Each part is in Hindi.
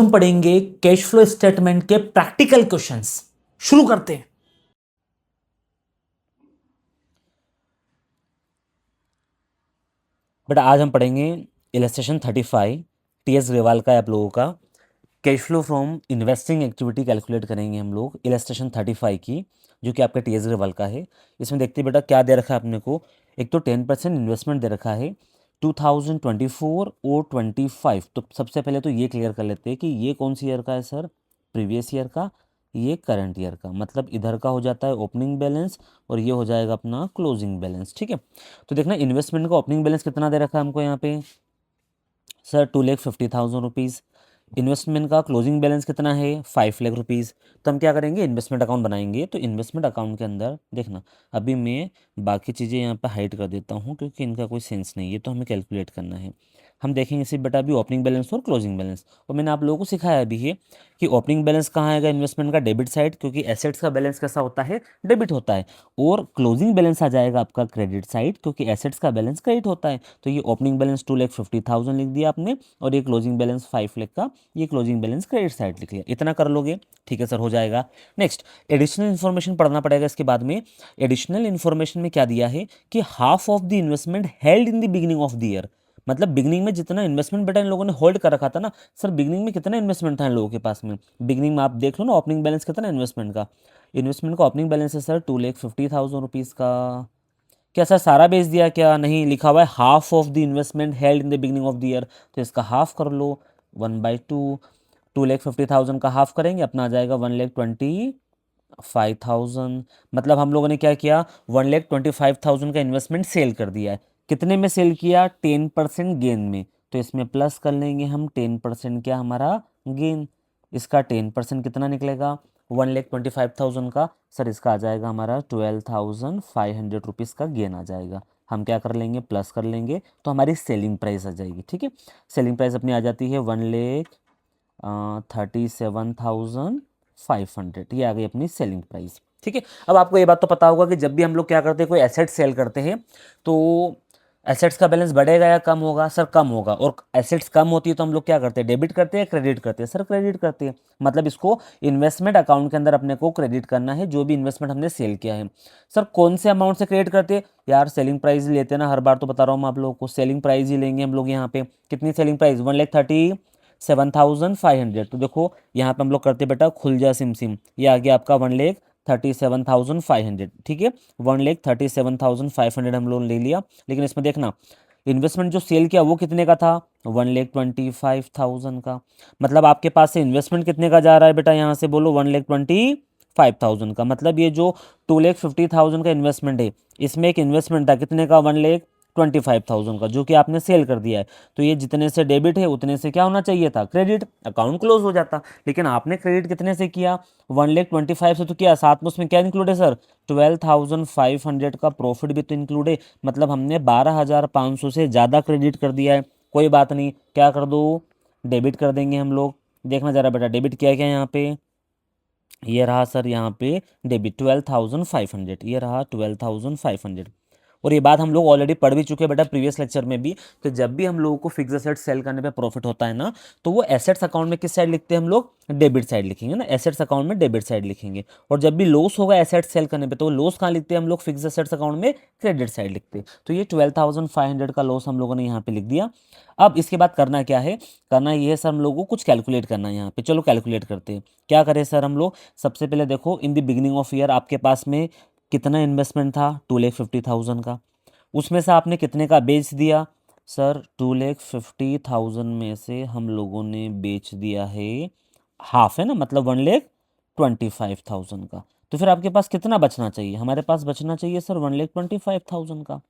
हम पढ़ेंगे कैश फ्लो स्टेटमेंट के प्रैक्टिकल क्वेश्चंस। शुरू करते हैं। बेटा आज हम पढ़ेंगे इलस्ट्रेशन 35 टीएस ग्रेवाल का आप लोगों का cash flow from investing activity calculate करेंगे हम लोग इलस्ट्रेशन 35 की, जो कि आपका टीएस ग्रेवाल का है। इसमें देखते बेटा क्या दे रखा है अपने को। एक तो 10% इन्वेस्टमेंट दे रखा है 2024 और 25। तो सबसे पहले तो ये क्लियर कर लेते हैं कि ये कौन सी ईयर का है सर, प्रीवियस ईयर का, ये करंट ईयर का। मतलब इधर का हो जाता है ओपनिंग बैलेंस और ये हो जाएगा अपना क्लोजिंग बैलेंस। ठीक है, तो देखना इन्वेस्टमेंट का ओपनिंग बैलेंस कितना दे रखा है हमको यहाँ पे सर, 2,50,000 रुपीज़। इन्वेस्टमेंट का क्लोजिंग बैलेंस कितना है, 5,00,000 रुपीज़। तो हम क्या करेंगे, इन्वेस्टमेंट अकाउंट बनाएंगे। तो इन्वेस्टमेंट अकाउंट के अंदर देखना, अभी मैं बाकी चीज़ें यहाँ पे हाइड कर देता हूँ क्योंकि इनका कोई सेंस नहीं है, तो हमें कैलकुलेट करना है। हम देखेंगे सिर्फ बेटा अभी ओपनिंग बैलेंस और क्लोजिंग बैलेंस। और मैंने आप लोगों को सिखाया भी है कि ओपनिंग बैलेंस कहाँ आएगा इन्वेस्टमेंट का, डेबिट साइड, क्योंकि एसेट्स का बैलेंस कैसा होता है, डेबिट होता है। और क्लोजिंग बैलेंस आ जाएगा आपका क्रेडिट साइड, क्योंकि एसेट्स का बैलेंस क्रेडिट होता है। तो ये ओपनिंग बैलेंस 2,50,000 लिख दिया आपने, और ये क्लोजिंग बैलेंस 5,00,000 का, ये क्लोजिंग बैलेंस क्रेडिट साइड लिख लिया। इतना कर लोगे, ठीक है सर, हो जाएगा। नेक्स्ट एडिशनल इन्फॉर्मेशन पढ़ना पड़ेगा इसके बाद में। एडिशनल इन्फॉर्मेशन में क्या दिया है कि half of the investment held in the beginning of the year. मतलब बिगिनिंग में जितना इन्वेस्टमेंट बेटा इन लोगों ने होल्ड कर रखा था ना सर, बिगिनिंग में कितना इन्वेस्टमेंट था इन लोगों के पास में, बिगिनिंग में आप देख लो ना ओपनिंग बैलेंस कितना इन्वेस्टमेंट का। इन्वेस्टमेंट का ओपनिंग बैलेंस है सर 2,50,000 रुपीज़ का। क्या सर सारा बेच दिया, क्या नहीं, लिखा हुआ है half of the investment held in the beginning of the year. तो इसका हाफ कर लो, 1/2। 2,50,000 का हाफ करेंगे, अपना आ जाएगा 1,25,000। मतलब हम लोगों ने क्या किया, 1,25,000 का इन्वेस्टमेंट सेल कर दिया है। कितने में सेल किया, 10% गेन में। तो इसमें प्लस कर लेंगे हम 10%, क्या हमारा गेन। इसका 10% कितना निकलेगा, 1,25,000 का सर, इसका आ जाएगा हमारा 12,500 रुपीज़ का गेन आ जाएगा। हम क्या कर लेंगे, प्लस कर लेंगे, तो हमारी सेलिंग प्राइस आ जाएगी। ठीक है, सेलिंग प्राइस अपनी आ जाती है 1,37,500, ये आ गई अपनी सेलिंग प्राइस। ठीक है, अब आपको ये बात तो पता होगा कि जब भी हम लोग क्या करते हैं, कोई एसेट सेल करते हैं, तो एसेट्स का बैलेंस बढ़ेगा या कम होगा सर, कम होगा। और एसेट्स कम होती है तो हम लोग क्या करते हैं, डेबिट करते हैं, क्रेडिट करते हैं सर, क्रेडिट करते हैं। मतलब इसको इन्वेस्टमेंट अकाउंट के अंदर अपने को क्रेडिट करना है, जो भी इन्वेस्टमेंट हमने सेल किया है। सर कौन से अमाउंट से क्रेडिट करते हैं यार, सेलिंग प्राइस लेते हैं ना, हर बार तो बता रहा हूँ मैं आप लोगों को, सेलिंग प्राइस ही लेंगे हम लोग यहाँ पे। कितनी सेलिंग प्राइस, 1,37,500। तो देखो यहाँ पे हम लोग करते बेटा खुल जा सिम सिम, ये आ गया आपका 1,37,500। ठीक है, 1,37,500 हम लोग ले लिया। लेकिन इसमें देखना इन्वेस्टमेंट जो सेल किया वो कितने का था, 1,25,000 का। मतलब आपके पास से इन्वेस्टमेंट कितने का जा रहा है बेटा, यहाँ से बोलो 1,25,000 का। मतलब ये जो 2,50,000 का इन्वेस्टमेंट है, इसमें एक इन्वेस्टमेंट था कितने का, 1,25,000 का, जो कि आपने सेल कर दिया है। तो ये जितने से डेबिट है उतने से क्या होना चाहिए था, क्रेडिट, अकाउंट क्लोज हो जाता। लेकिन आपने क्रेडिट कितने से किया, 1,25,000 से तो किया, साथ में उसमें क्या इंक्लूड है सर, 12,500 का प्रॉफिट भी तो इंक्लूड है। मतलब हमने 12,500 से ज़्यादा क्रेडिट कर दिया है। कोई बात नहीं, क्या कर दो, डेबिट कर देंगे हम लोग। देखना जरा बेटा डेबिट किया क्या यहाँ पे, ये रहा सर यहाँ पे डेबिट 12,500, ये रहा 12,500। और ये बात हम लोग ऑलरेडी पढ़ भी चुके हैं बेटा प्रीवियस लेक्चर में भी। तो जब भी हम लोगों को फिक्स एसेट्स सेल करने पे प्रॉफिट होता है ना, तो वो एसेट्स अकाउंट में किस साइड लिखते हैं हम लोग, डेबिट साइड लिखेंगे ना, एसेट्स अकाउंट में डेबिट साइड लिखेंगे। और जब भी लॉस होगा एसेट्स सेल करने पे, तो वो लॉस कहाँ लिखते हैं हम लोग, फिक्स एसेट्स अकाउंट में क्रेडिट साइड लिखते हैं। तो ये 12,500 का लॉस हम लोगों ने यहाँ पे लिख दिया। अब इसके बाद करना क्या है, करना ये है सर, हम लोगों को कुछ कैलकुलेट करना है यहाँ पे। चलो कैलकुलेट करते हैं। क्या करें सर हम लोग, सबसे पहले देखो in the beginning of year आपके पास में कितना इन्वेस्टमेंट था, 2,50,000 का। उसमें से आपने कितने का बेच दिया सर, 2,50,000 में से हम लोगों ने बेच दिया है हाफ, है ना, मतलब 1,25,000 का। तो फिर आपके पास कितना बचना चाहिए, हमारे पास बचना चाहिए सर 1,25,000 का।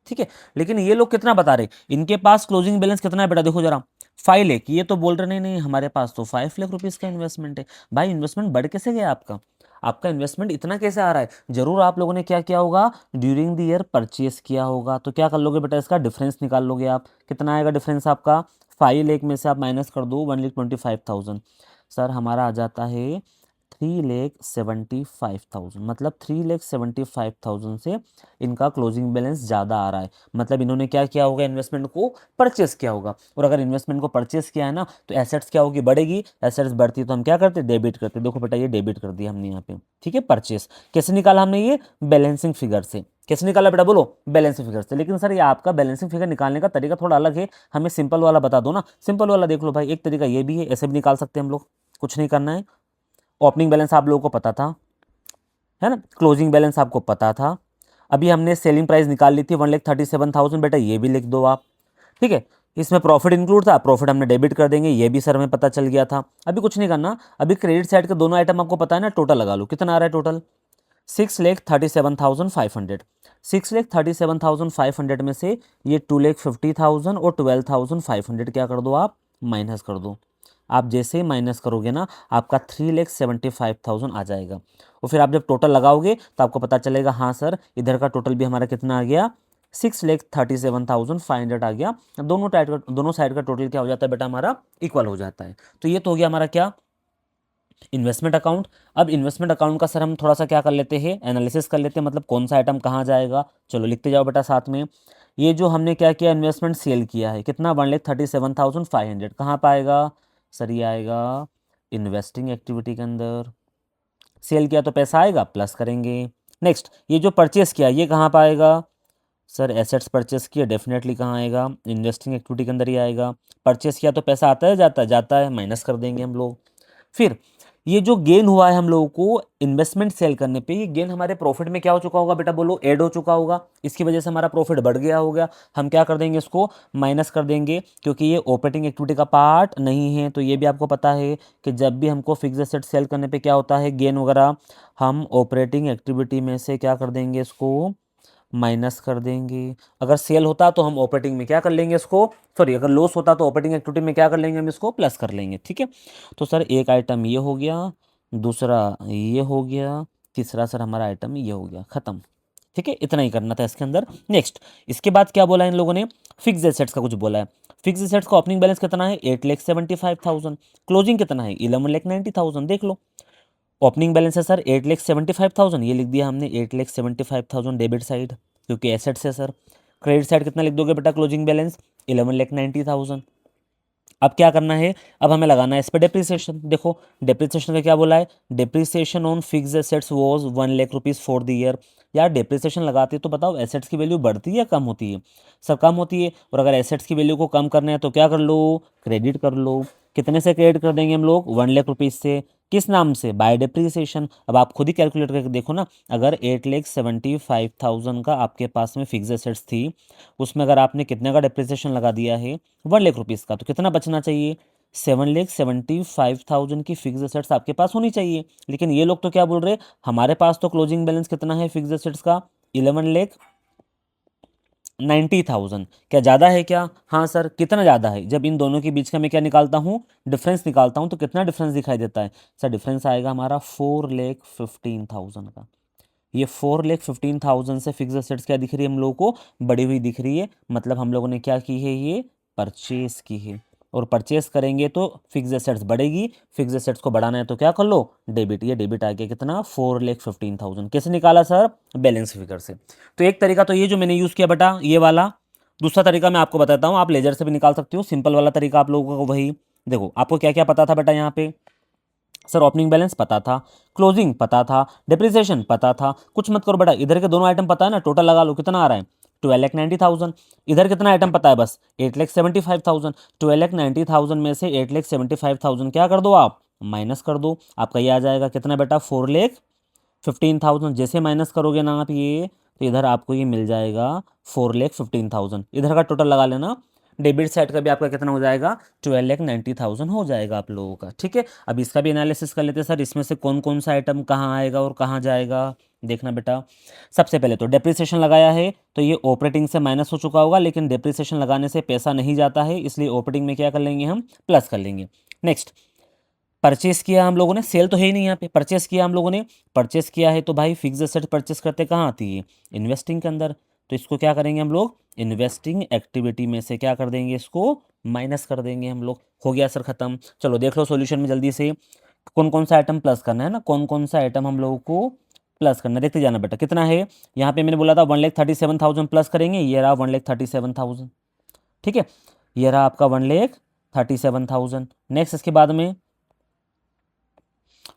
ठीक है, लेकिन ये लोग कितना बता रहे, इनके पास क्लोजिंग बैलेंस कितना है बेटा, देखो जरा 5,00,000। ये तो बोल रहे नहीं नहीं हमारे पास तो 5,00,000 रुपीज़ का इन्वेस्टमेंट है। भाई इन्वेस्टमेंट बढ़ कैसे गया आपका, आपका इन्वेस्टमेंट इतना कैसे आ रहा है, जरूर आप लोगों ने क्या किया होगा, ड्यूरिंग द ईयर परचेस किया होगा। तो क्या कर लोगे बेटा, इसका डिफरेंस निकाल लोगे आप। कितना आएगा डिफरेंस आपका, 5,00,000 में से आप माइनस कर दो 1,25,000, सर हमारा आ जाता है 3,75,000, मतलब 3,75,000 से इनका क्लोजिंग बैलेंस ज़्यादा आ रहा है। मतलब इन्होंने क्या किया होगा, इन्वेस्टमेंट को परचेस किया होगा। और अगर इन्वेस्टमेंट को परचेस किया है ना, तो एसेट्स क्या होगी, बढ़ेगी। एसेट्स बढ़ती है तो हम क्या करते, डेबिट करते। देखो बेटा ये डेबिट कर दिया हमने यहाँ पे, ठीक है। परचेस कैसे निकाला हमने, ये बैलेंसिंग फिगर से। कैसे निकाला बेटा, बोलो, बैलेंसिंग फिगर से। लेकिन सर ये आपका बैलेंसिंग फिगर निकालने का तरीका थोड़ा अलग है, हमें सिंपल वाला बता दो ना। सिंपल वाला देख लो भाई, एक तरीका ये भी है, ऐसे भी निकाल सकते हैं हम लोग, कुछ नहीं करना है। ओपनिंग बैलेंस आप लोगों को पता था, है ना, क्लोजिंग बैलेंस आपको पता था। अभी हमने सेलिंग प्राइस निकाल ली थी 1,37,000, बेटा ये भी लिख दो आप, ठीक है। इसमें प्रॉफिट इंक्लूड था, प्रॉफिट हमने डेबिट कर देंगे, ये भी सर हमें पता चल गया था। अभी कुछ नहीं करना, अभी क्रेडिट साइड के दोनों आइटम आपको पता है ना, टोटल लगा लो, कितना आ रहा है टोटल, 6,37,500। 6,37,500 में से ये 2,50,000 और 12,500 क्या कर दो आप, माइनस कर दो। आप जैसे ही माइनस करोगे ना, आपका 3,75,000 आ जाएगा। और फिर आप जब टोटल लगाओगे तो आपको पता चलेगा, हाँ सर इधर का टोटल भी हमारा कितना आ गया, 6,37,500 आ गया। दोनों साइड का टोटल क्या हो जाता है बेटा, हमारा इक्वल हो जाता है। तो ये तो हो गया हमारा क्या, इन्वेस्टमेंट अकाउंट। अब इन्वेस्टमेंट अकाउंट का सर हम थोड़ा सा क्या कर लेते हैं, एनालिसिस कर लेते हैं, मतलब कौन सा आइटम कहाँ जाएगा। चलो लिखते जाओ बेटा साथ में। ये जो हमने क्या किया, इन्वेस्टमेंट सेल किया है, कितना, 1,37,500, कहाँ पाएगा सर, ये आएगा इन्वेस्टिंग एक्टिविटी के अंदर। सेल किया तो पैसा आएगा, प्लस करेंगे। नेक्स्ट, ये जो परचेस किया ये कहाँ पाएगा सर, एसेट्स परचेस किया, डेफिनेटली कहाँ आएगा, इन्वेस्टिंग एक्टिविटी के अंदर ही आएगा। परचेस किया तो पैसा आता है, जाता है, जाता है, माइनस कर देंगे हम लोग। फिर ये जो गेन हुआ है हम लोगों को इन्वेस्टमेंट सेल करने पे, ये गेन हमारे प्रॉफिट में क्या हो चुका होगा बेटा, बोलो, ऐड हो चुका होगा। इसकी वजह से हमारा प्रॉफिट बढ़ गया होगा। हम क्या कर देंगे, इसको माइनस कर देंगे, क्योंकि ये ऑपरेटिंग एक्टिविटी का पार्ट नहीं है। तो ये भी आपको पता है कि जब भी हमको फिक्स एसेट सेल करने पे क्या होता है, गेन वगैरह, हम ऑपरेटिंग एक्टिविटी में से क्या कर देंगे, इसको माइनस कर देंगे। अगर सेल होता तो हम ऑपरेटिंग में क्या कर लेंगे इसको, सॉरी, अगर लॉस होता तो ऑपरेटिंग एक्टिविटी में क्या कर लेंगे, हम इसको प्लस कर लेंगे, ठीक है। तो सर एक आइटम ये हो गया, दूसरा ये हो गया, तीसरा सर हमारा आइटम ये हो गया, खत्म, ठीक है। इतना ही करना था इसके अंदर। नेक्स्ट, इसके बाद क्या बोला इन लोगों ने, फिक्स एसेट्स का कुछ बोला है। फिक्स एसेट्स का ओपनिंग बैलेंस कितना है, 8,75,000। क्लोजिंग कितना है, 11,90,000। देख लो, ओपनिंग बैलेंस है सर 8,75,000, ये लिख दिया हमने 8,75,000 डेबिट साइड, क्योंकि एसेट्स है सर। क्रेडिट साइड कितना लिख दोगे बेटा, क्लोजिंग बैलेंस 11,90,000। अब क्या करना है, अब हमें लगाना है इस पर डेप्रिसिएशन। देखो डेप्रिसिएशन का क्या बोला है, depreciation on fix assets was 1,00,000 rupees for the year. यार डेप्रिसिएशन लगाते तो बताओ, एसेट्स की वैल्यू बढ़ती है या कम होती है, सर कम होती है। और अगर एसेट्स की वैल्यू को कम करना है तो क्या कर लो, क्रेडिट कर लो। कितने से क्रेडिट कर देंगे हम लोग, 1,00,000 रुपीज़ से। किस नाम से, बाय डेप्रिसिएशन। अब आप खुद ही कैलकुलेट करके देखो ना, अगर 8,75,000 का आपके पास में फिक्स एसेट्स थी, उसमें अगर आपने कितने का डेप्रिसिएशन लगा दिया है, 1,00,000 रुपीज़ का, तो कितना बचना चाहिए, 7,75,000 की फिक्स एसेट्स आपके पास होनी चाहिए। लेकिन ये लोग तो क्या बोल रहे, हमारे पास तो क्लोजिंग बैलेंस कितना है फिक्स एसेट्स का, 11,90,000। क्या ज़्यादा है क्या, हाँ सर, कितना ज़्यादा है। जब इन दोनों के बीच का मैं क्या निकालता हूँ, डिफरेंस निकालता हूँ, तो कितना डिफरेंस दिखाई देता है सर, डिफरेंस आएगा हमारा 4,15,000 का। ये 4,15,000 से फिक्स एसेट्स क्या दिख रही है हम लोगों को, बढ़ी हुई दिख रही है। मतलब हम लोगों ने क्या की है, ये परचेस की है। और परचेस करेंगे तो फिक्स एसेट्स बढ़ेगी, फिक्स एसेट्स को बढ़ाना है तो क्या कर लो, डेबिट। ये डेबिट आ गया कितना, 4,15,000। कैसे निकाला सर, बैलेंस फिगर से। तो एक तरीका तो ये जो मैंने यूज़ किया बेटा, ये वाला। दूसरा तरीका मैं आपको बताता हूँ, आप लेजर से भी निकाल सकते हो। सिंपल वाला तरीका आप लोगों को वही, देखो आपको क्या क्या पता था बेटा यहाँ पे, सर ओपनिंग बैलेंस पता था, क्लोजिंग पता था, डिप्रिसिएशन पता था। कुछ मत करो बेटा, इधर के दोनों आइटम पता है ना, टोटल लगा लो कितना आ रहा है, 12,90,000। इधर कितना आइटम पता है, बस 8,75,000। 12,90,000 में से 8,75,000 क्या कर दो आप, माइनस कर दो। आपका ये आ जाएगा कितना बेटा, 4,15,000। जैसे माइनस करोगे ना आप ये, तो इधर आपको ये मिल जाएगा 4,15,000। इधर का टोटल लगा लेना, डेबिट साइड का भी आपका कितना हो जाएगा, 12,90,000 हो जाएगा आप लोगों का, ठीक है। अब इसका भी एनालिसिस कर लेते हैं सर, इसमें से कौन कौन सा आइटम कहाँ आएगा और कहाँ जाएगा। देखना बेटा, सबसे पहले तो डेप्रिसिएशन लगाया है, तो ये ऑपरेटिंग से माइनस हो चुका होगा, लेकिन डेप्रिसिएशन लगाने से पैसा नहीं जाता है, इसलिए ऑपरेटिंग में क्या कर लेंगे, हम प्लस कर लेंगे। नेक्स्ट, परचेस किया हम लोगों ने, सेल तो है ही नहीं यहाँ पे, परचेस किया हम लोगों ने। परचेस किया है तो भाई फिक्स एसेट परचेस करते कहाँ आती है, इन्वेस्टिंग के अंदर। तो इसको क्या करेंगे हम लोग, इन्वेस्टिंग एक्टिविटी में से क्या कर देंगे, इसको माइनस कर देंगे हम लोग। हो गया सर खत्म। चलो देख लो सॉल्यूशन में जल्दी से, कौन कौन सा आइटम प्लस करना है ना, कौन कौन सा आइटम हम लोगों को प्लस करना है, देखते जाना बेटा कितना है। यहाँ पे मैंने बोला था 1,37,000 प्लस करेंगे, ये रहा 1,37,000। ठीक है, ये रहा आपका 1,37,000। नेक्स्ट इसके बाद में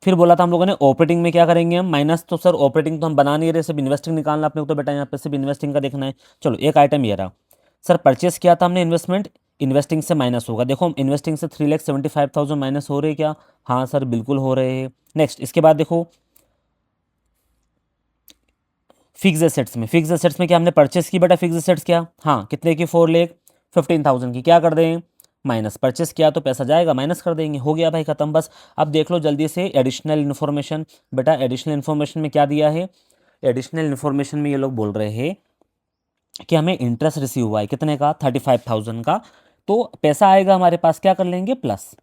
फिर बोला था हम लोगों ने ऑपरेटिंग में क्या करेंगे हम माइनस, तो सर ऑपरेटिंग तो हम बना नहीं रहे, सिर्फ इन्वेस्टिंग निकालना अपने को, तो बेटा यहाँ पे सिर्फ इन्वेस्टिंग का देखना है। चलो एक आइटम ये रहा, सर परचेस किया था हमने इन्वेस्टमेंट, इन्वेस्टिंग से माइनस होगा। देखो इन्वेस्टिंग से 3,75,000 माइनस हो रहे क्या, हाँ सर बिल्कुल हो रहे हैं। नेक्स्ट इसके बाद देखो फिक्स एसेट्स में, फिक्स एसेट्स में क्या हमने परचेस की बेटा, फिक्स एसेट्स क्या, हाँ कितने की 4,15,000 की, क्या कर दें माइनस, परचेस किया तो पैसा जाएगा माइनस कर देंगे, हो गया भाई खत्म। बस अब देख लो जल्दी से एडिशनल इन्फॉर्मेशन, बेटा एडिशनल इन्फॉर्मेशन में क्या दिया है, एडिशनल इन्फॉर्मेशन में ये लोग बोल रहे हैं कि हमें इंटरेस्ट रिसीव हुआ है कितने का, 35,000 का, तो पैसा आएगा हमारे पास, क्या कर लेंगे प्लस।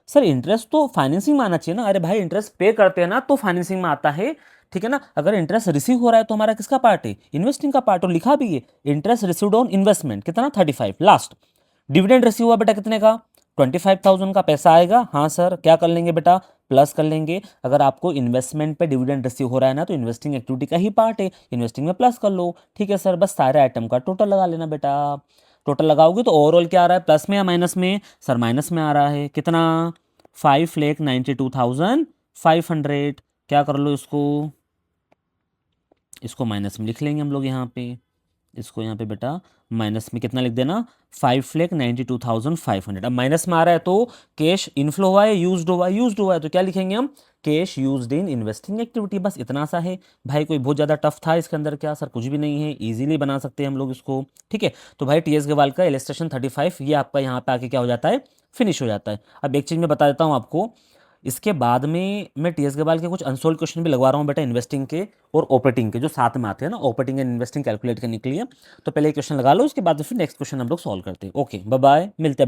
सर इंटरेस्ट तो फाइनेंसिंग में आना चाहिए ना, अरे भाई इंटरेस्ट पे करते हैं ना तो फाइनेंसिंग में आता है, ठीक है ना। अगर इंटरेस्ट रिसीव हो रहा है तो हमारा किसका पार्ट है, इन्वेस्टिंग का पार्ट, और लिखा भी है इंटरेस्ट रिसीव्ड ऑन इन्वेस्टमेंट कितना 35। लास्ट डिविडेंड रिसीव हुआ बेटा कितने का, 25,000 का, पैसा आएगा, हाँ सर क्या कर लेंगे बेटा प्लस कर लेंगे। अगर आपको इन्वेस्टमेंट पे डिविडेंड रिसीव हो रहा है ना तो इन्वेस्टिंग एक्टिविटी का ही पार्ट है, इन्वेस्टिंग में प्लस कर लो, ठीक है सर। बस सारे आइटम का टोटल लगा लेना बेटा, टोटल लगाओगे तो ओवरऑल क्या आ रहा है, प्लस में या माइनस में, सर माइनस में आ रहा है कितना, 5,92,500। क्या कर लो इसको, इसको माइनस में लिख लेंगे हम लोग यहाँ पे, इसको यहाँ पे बेटा माइनस में कितना लिख देना, 5,92,500। अब माइनस में आ रहा है तो कैश इनफ्लो हुआ है, यूज्ड हुआ है, यूज्ड हुआ है तो क्या लिखेंगे हम, cash used in investing activity, बस इतना सा है भाई। कोई बहुत ज़्यादा टफ था इसके अंदर क्या, सर कुछ भी नहीं है, इजीली बना सकते हैं हम लोग इसको, ठीक है। तो भाई टी एस गवाल का इलस्ट्रेशन 35 ये आपका यहाँ पे आके क्या हो जाता है, फिनिश हो जाता है। अब एक चीज़ मैं बता देता हूँ आपको, इसके बाद में मैं टी एस गवाल के कुछ अनसोल्व क्वेश्चन भी लगवा रहा हूँ बेटा, इन्वेस्टिंग के और ऑपरेटिंग के जो साथ में आते हैं ना, ऑपरेटिंग एंड इन्वेस्टिंग कैलकुलेट करने के लिए। तो पहले क्वेश्चन लगा लो, उसके बाद फिर नेक्स्ट क्वेश्चन हम लोग सॉल्व करते हैं। ओके बाय बाय, मिलते हैं बेटा।